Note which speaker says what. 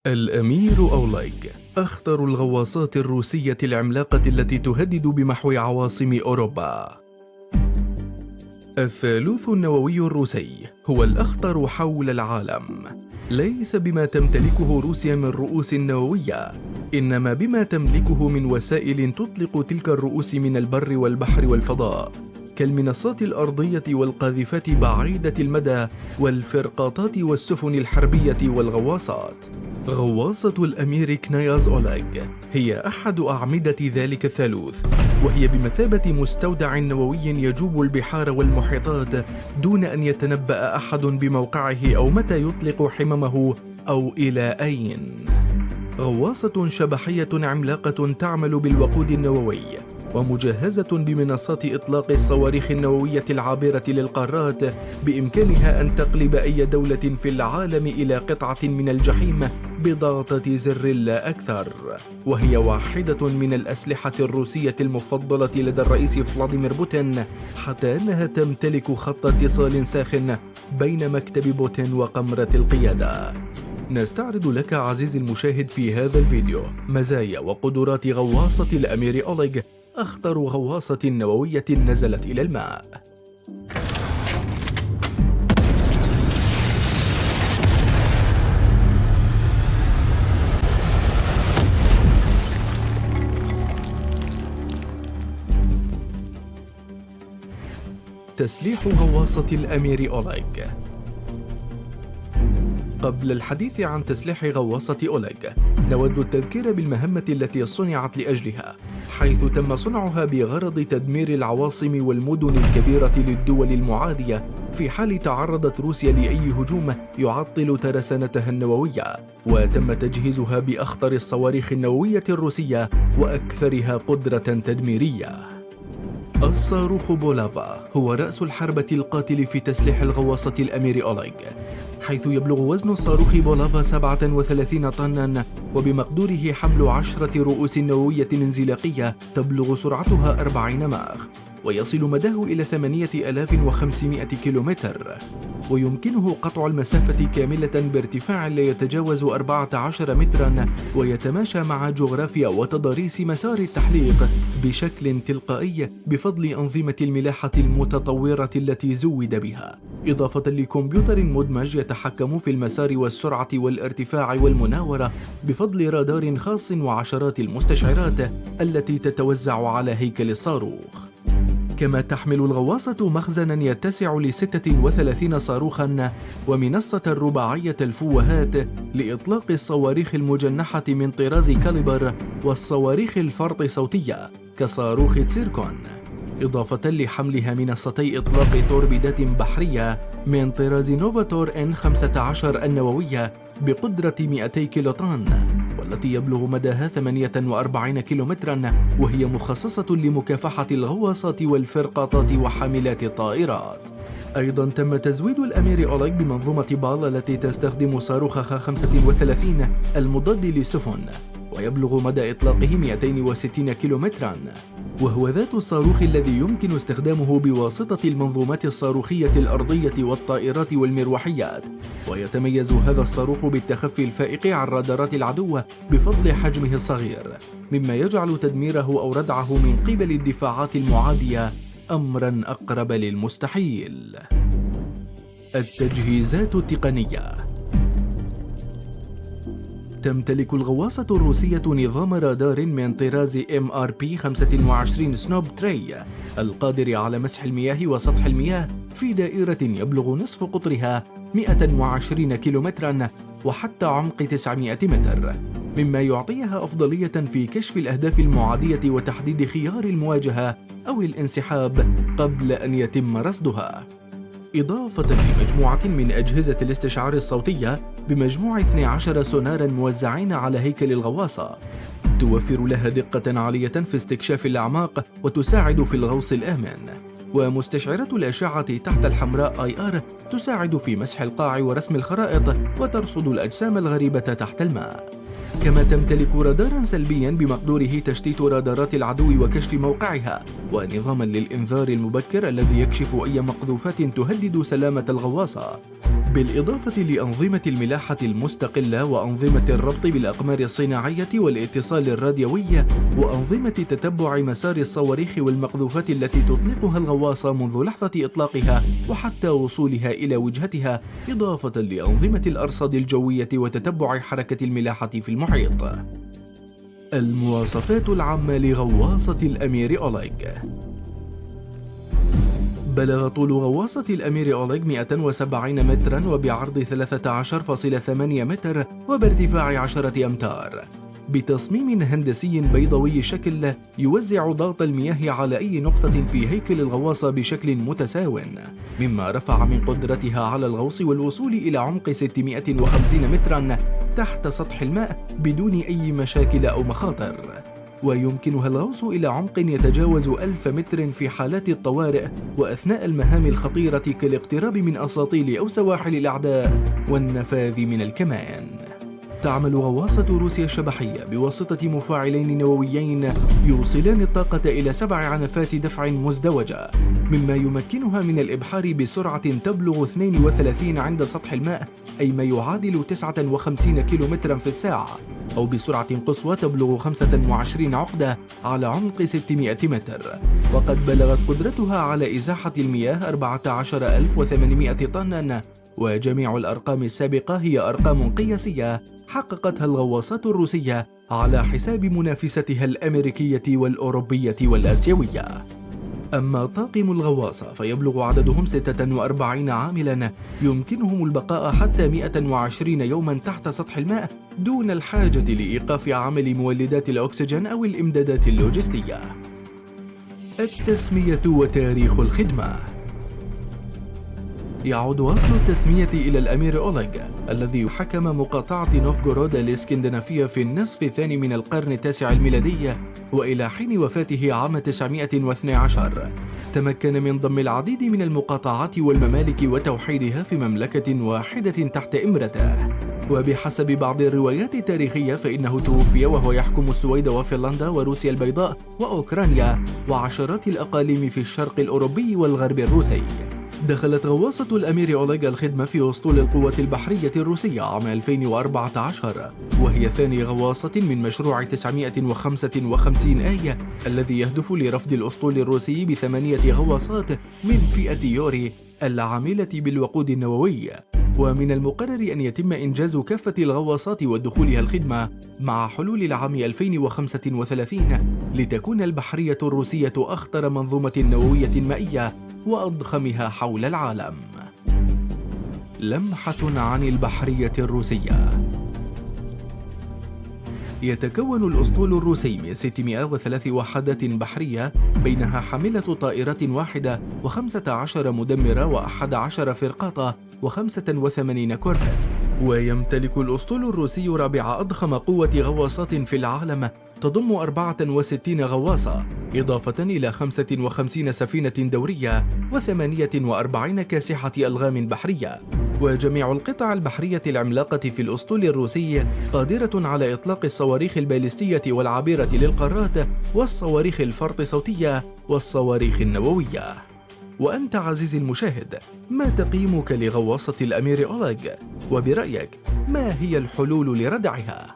Speaker 1: الأمير أوليغ أخطر الغواصات الروسية العملاقة التي تهدد بمحو عواصم أوروبا. الثالوث النووي الروسي هو الأخطر حول العالم، ليس بما تمتلكه روسيا من رؤوس نووية، إنما بما تملكه من وسائل تطلق تلك الرؤوس من البر والبحر والفضاء، كالمنصات الأرضية والقاذفات بعيدة المدى والفرقاطات والسفن الحربية والغواصات. غواصة الأمير كنياز أوليغ هي أحد أعمدة ذلك الثالوث، وهي بمثابة مستودع نووي يجوب البحار والمحيطات دون أن يتنبأ أحد بموقعه أو متى يطلق حممه أو إلى أين. غواصة شبحية عملاقة تعمل بالوقود النووي، ومجهزة بمنصات إطلاق الصواريخ النووية العابرة للقارات، بإمكانها أن تقلب أي دولة في العالم إلى قطعة من الجحيم بضغطة زر لا أكثر. وهي واحدة من الأسلحة الروسية المفضلة لدى الرئيس فلاديمير بوتين، حتى أنها تمتلك خط اتصال ساخن بين مكتب بوتين وقمرة القيادة. نستعرض لك عزيزي المشاهد في هذا الفيديو مزايا وقدرات غواصة الأمير أوليغ، أخطر غواصة نووية نزلت إلى الماء. تسليح غواصة الأمير أوليغ. قبل الحديث عن تسليح غواصة أوليغ، نود التذكير بالمهمة التي صنعت لأجلها، حيث تم صنعها بغرض تدمير العواصم والمدن الكبيرة للدول المعادية في حال تعرضت روسيا لأي هجوم يعطل ترسانتها النووية، وتم تجهيزها بأخطر الصواريخ النووية الروسية وأكثرها قدرة تدميرية. الصاروخ بولافا هو رأس الحربة القاتل في تسليح الغواصة الأمير أوليغ، حيث يبلغ وزن الصاروخ بولافا 37 طناً، وبمقدوره حمل 10 رؤوس نووية انزلاقية تبلغ سرعتها 40 ماخ، ويصل مداه إلى 8500 كيلومتر، ويمكنه قطع المسافة كاملة بارتفاع لا يتجاوز 14 متراً، ويتماشى مع جغرافيا وتضاريس مسار التحليق بشكل تلقائي بفضل أنظمة الملاحة المتطورة التي زود بها، إضافة لكمبيوتر مدمج يتحكم في المسار والسرعة والارتفاع والمناورة بفضل رادار خاص وعشرات المستشعرات التي تتوزع على هيكل الصاروخ. كما تحمل الغواصة مخزناً يتسع ل36 صاروخاً، ومنصة رباعية الفوهات لإطلاق الصواريخ المجنحة من طراز كاليبر والصواريخ الفرط صوتية كصاروخ تسيركون، إضافة لحملها منصتي إطلاق توربيدات بحرية من طراز نوفاتور N-15 النووية بقدرة 200 كيلوطن، والتي يبلغ مداها 48 كيلومتراً، وهي مخصصة لمكافحة الغواصات والفرقاطات وحاملات الطائرات. أيضاً تم تزويد الأمير أوليغ بمنظومة بال التي تستخدم صاروخ خ-35 المضاد للسفن، ويبلغ مدى إطلاقه 260 كيلومتراً، وهو ذات الصاروخ الذي يمكن استخدامه بواسطة المنظومات الصاروخية الأرضية والطائرات والمروحيات. ويتميز هذا الصاروخ بالتخفي الفائق عن رادارات العدو بفضل حجمه الصغير، مما يجعل تدميره أو ردعه من قبل الدفاعات المعادية أمراً أقرب للمستحيل. التجهيزات التقنية. تمتلك الغواصة الروسية نظام رادار من طراز MRP-25 سنوب تري القادر على مسح المياه وسطح المياه في دائرة يبلغ نصف قطرها 120 كيلومتراً وحتى عمق 900 متر، مما يعطيها أفضلية في كشف الأهداف المعادية وتحديد خيار المواجهة أو الانسحاب قبل أن يتم رصدها، إضافة لمجموعة من أجهزة الاستشعار الصوتية بمجموع 12 سوناراً موزعين على هيكل الغواصة، توفر لها دقة عالية في استكشاف الأعماق وتساعد في الغوص الآمن، ومستشعرات الأشعة تحت الحمراء IR تساعد في مسح القاع ورسم الخرائط وترصد الأجسام الغريبة تحت الماء. كما تمتلك راداراً سلبياً بمقدوره تشتيت رادارات العدو وكشف موقعها، ونظاماً للإنذار المبكر الذي يكشف أي مقذوفات تهدد سلامة الغواصة، بالإضافة لأنظمة الملاحة المستقلة وأنظمة الربط بالأقمار الصناعية والاتصال الراديوي وأنظمة تتبع مسار الصواريخ والمقذوفات التي تطلقها الغواصة منذ لحظة إطلاقها وحتى وصولها إلى وجهتها، إضافة لأنظمة الأرصاد الجوية وتتبع حركة الملاحة في المحيط. المواصفات العامة لغواصة الأمير أوليغ. بلغ طول غواصة الأمير أوليغ 170 متراً وبعرض 13.8 متر وبارتفاع 10 أمتار، بتصميم هندسي بيضاوي الشكل يوزع ضغط المياه على أي نقطة في هيكل الغواصة بشكل متساو، مما رفع من قدرتها على الغوص والوصول إلى عمق 650 متراً تحت سطح الماء بدون أي مشاكل أو مخاطر. ويمكنها الغوص إلى عمق يتجاوز 1000 متر في حالات الطوارئ وأثناء المهام الخطيرة كالاقتراب من أساطيل أو سواحل الأعداء والنفاذ من الكمان. تعمل غواصة روسيا الشبحية بواسطة مفاعلين نوويين يوصلان الطاقة إلى 7 عنفات دفع مزدوجة، مما يمكنها من الإبحار بسرعة تبلغ 32 عند سطح الماء، أي ما يعادل 59 كيلومترا في الساعة، أو بسرعة قصوى تبلغ 25 عقدة على عمق 600 متر. وقد بلغت قدرتها على إزاحة المياه 14800 طناً، وجميع الأرقام السابقة هي أرقام قياسية حققتها الغواصات الروسية على حساب منافستها الأمريكية والأوروبية والآسيوية. أما طاقم الغواصة فيبلغ عددهم 46 عاملاً يمكنهم البقاء حتى 120 يوماً تحت سطح الماء دون الحاجة لإيقاف عمل مولدات الأكسجين أو الإمدادات اللوجستية. التسمية وتاريخ الخدمة. يعود أصل التسمية إلى الأمير أوليغ الذي حكم مقاطعة نوفغورود الإسكندنافية في النصف الثاني من القرن التاسع الميلادي، وإلى حين وفاته عام 912 تمكن من ضم العديد من المقاطعات والممالك وتوحيدها في مملكة واحدة تحت إمرته. وبحسب بعض الروايات التاريخية فإنه توفي وهو يحكم السويد وفنلندا وروسيا البيضاء وأوكرانيا وعشرات الأقاليم في الشرق الأوروبي والغرب الروسي. دخلت غواصة الأمير أوليغ الخدمة في أسطول القوات البحرية الروسية عام 2014، وهي ثاني غواصة من مشروع 955 آية الذي يهدف لرفد الأسطول الروسي ب8 غواصات من فئة يوري العاملة بالوقود النووي. ومن المقرر أن يتم إنجاز كافة الغواصات ودخولها الخدمة مع حلول العام 2035 لتكون البحرية الروسية أخطر منظومة نووية مائية وأضخمها حول العالم. لمحة عن البحرية الروسية. يتكون الأسطول الروسي من 603 وحدات بحرية بينها حاملة طائرات واحدة و15 مدمرة و11 فرقاطة و85 كورفت. ويمتلك الأسطول الروسي رابع أضخم قوة غواصات في العالم تضم 64 غواصة إضافة إلى 55 سفينة دورية و48 كاسحة ألغام بحرية. وجميع القطع البحرية العملاقة في الأسطول الروسي قادرة على إطلاق الصواريخ البالستية والعابرة للقارات والصواريخ الفرط صوتية والصواريخ النووية. وأنت عزيزي المشاهد، ما تقييمك لغواصة الأمير أوليغ؟ وبرأيك ما هي الحلول لردعها؟